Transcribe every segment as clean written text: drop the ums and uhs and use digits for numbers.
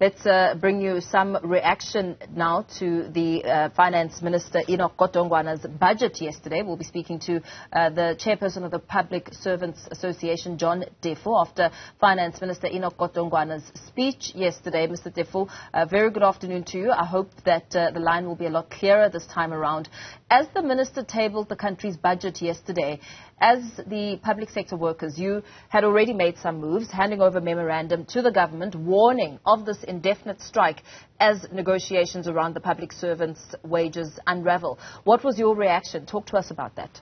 Let's bring you some reaction now to the Finance Minister Enoch Godongwana's budget yesterday. We'll be speaking to the Chairperson of the Public Servants Association, John Teffo, after Finance Minister Enoch Godongwana's speech yesterday. Mr. Teffo, very good afternoon to you. I hope that the line will be a lot clearer this time around. As the Minister tabled the country's budget yesterday, as the public sector workers, you had already made some moves, handing over a memorandum to the government, warning of this indefinite strike as negotiations around the public servants' wages unravel. What was your reaction? Talk to us about that.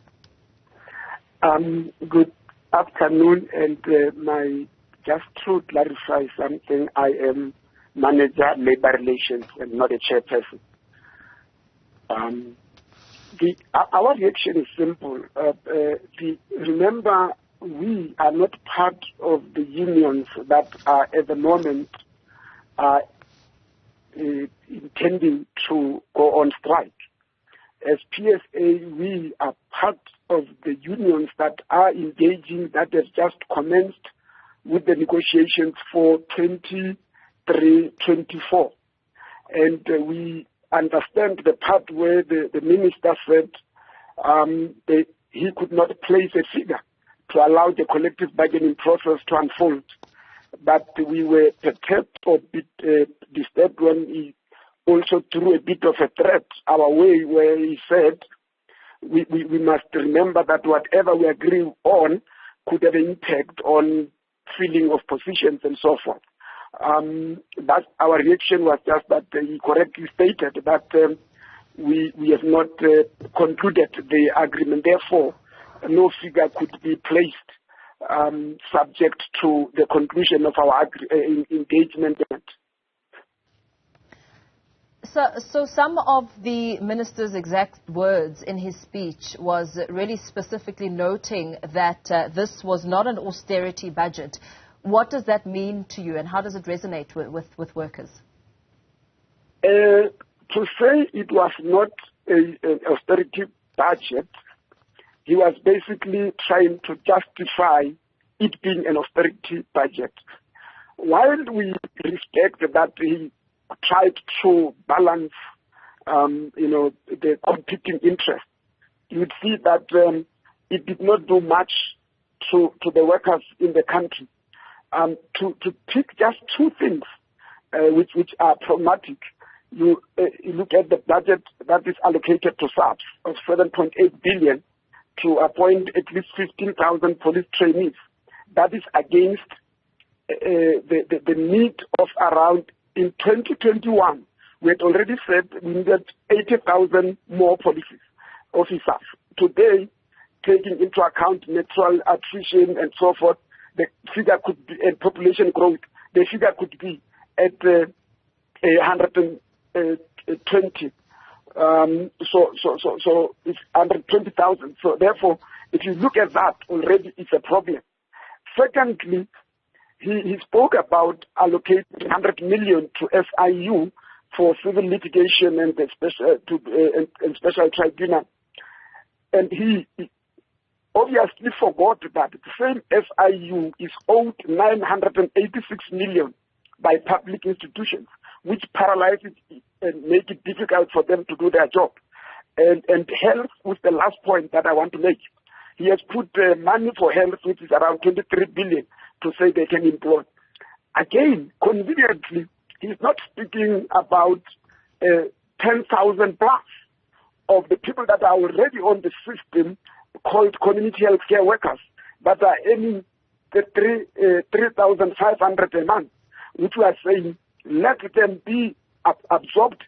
Good afternoon, and just to clarify something, I am manager labor relations and not a chairperson. Our reaction is simple. Remember, we are not part of the unions that are at the moment intending to go on strike. As PSA, we are part of the unions that are engaging, that have just commenced with the negotiations for 23-24. And we understand the part where the minister said he could not place a figure to allow the collective bargaining process to unfold. But we were perturbed or disturbed when he also threw a bit of a threat our way, where he said we must remember that whatever we agree on could have an impact on filling of positions and so forth. That our reaction was just that he correctly stated that we have not concluded the agreement. Therefore, no figure could be placed subject to the conclusion of our engagement. So some of the minister's exact words in his speech was really specifically noting that this was not an austerity budget. What does that mean to you, and how does it resonate with workers? To say it was not an austerity budget, he was basically trying to justify it being an austerity budget. While we respect that he tried to balance, the competing interests, you would see that it did not do much to the workers in the country. To pick just two things which are problematic, you look at the budget that is allocated to SAPS of 7.8 billion to appoint at least 15,000 police trainees. That is against the need of around, in 2021, we had already said we needed 80,000 more police officers. Today, taking into account natural attrition and so forth, the figure could be, and population growth, the figure could be at 120. So it's 120,000. So therefore, if you look at that, already it's a problem. Secondly, he spoke about allocating 100 million to SIU for civil litigation and special tribunal, and he obviously forgot that the same SIU is owed 986 million by public institutions, which paralyzes it and make it difficult for them to do their job. And health was the last point that I want to make. He has put money for health, which is around 23 billion, to say they can employ. Again, conveniently, he's not speaking about 10,000 plus of the people that are already on the system called community health care workers that are earning 3,500 a month, which we are saying let them be absorbed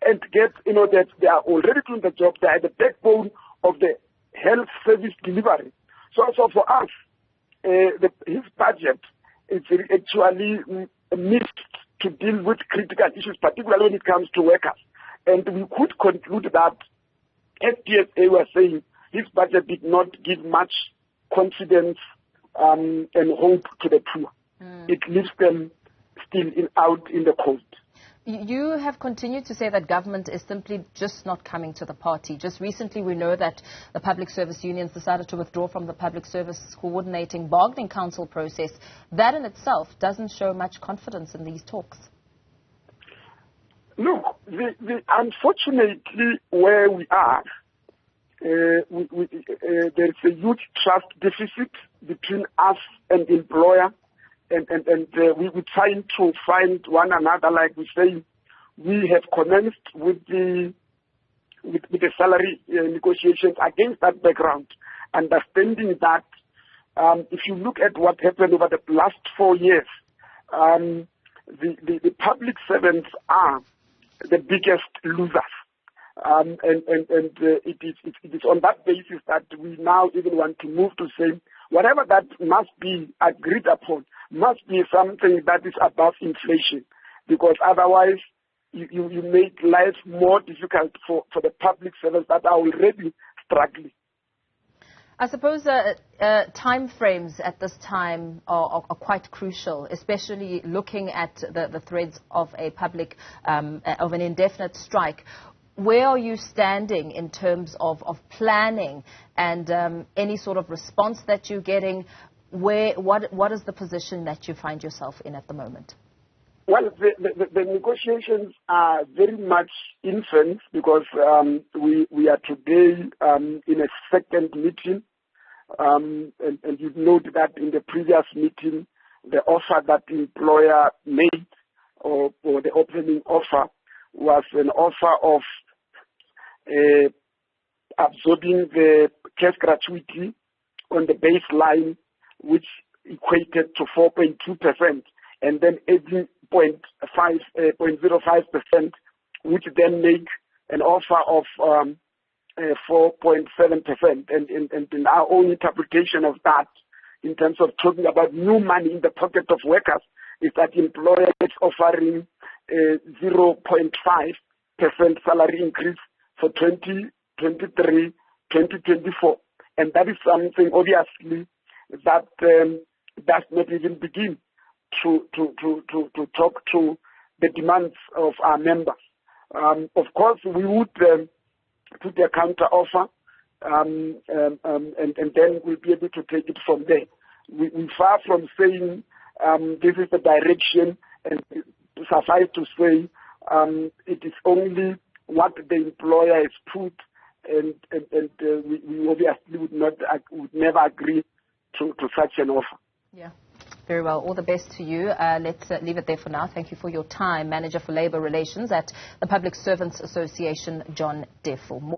and get, that they are already doing the job. They are the backbone of the health service delivery. So for us, his budget is actually missed to deal with critical issues, particularly when it comes to workers. And we could conclude that, as PSA was saying, his budget did not give much confidence and hope to the poor. It leaves them still out in the cold. You have continued to say that government is simply just not coming to the party. Just recently, we know that the public service unions decided to withdraw from the Public Service Coordinating Bargaining Council process. That in itself doesn't show much confidence in these talks. Unfortunately, where we are, there is a huge trust deficit between us and the employer, and we're trying to find one another. Like we say, we have commenced with the salary negotiations against that background, understanding that if you look at what happened over the last 4 years, the public servants are the biggest losers. It is on that basis that we now even want to move to say whatever that must be agreed upon must be something that is above inflation, because otherwise you make life more difficult for the public servants that are already struggling. I suppose time frames at this time are quite crucial, especially looking at the threats of a public, of an indefinite strike. Where are you standing in terms of planning and any sort of response that you're getting? What is the position that you find yourself in at the moment? Well, the negotiations are very much infant because we are today in a second meeting. And you've noted that in the previous meeting, the offer that the employer made, or the opening offer, was an offer of absorbing the cash gratuity on the baseline, which equated to 4.2%, and then 18.05%, which then make an offer of 4.7%. And in our own interpretation of that, in terms of talking about new money in the pocket of workers, is that employer is offering a 0.5% salary increase for 2023, 2024. And that is something, obviously, that does not even begin to talk to the demands of our members. Of course, we would put a counter offer, and then we'll be able to take it from there. We're far from saying this is the direction, and suffice to say it is only what the employer has put, and we obviously would never agree to such an offer. Yeah. Very well. All the best to you. Let's leave it there for now. Thank you for your time. Manager for Labour Relations at the Public Servants Association, John Teffo.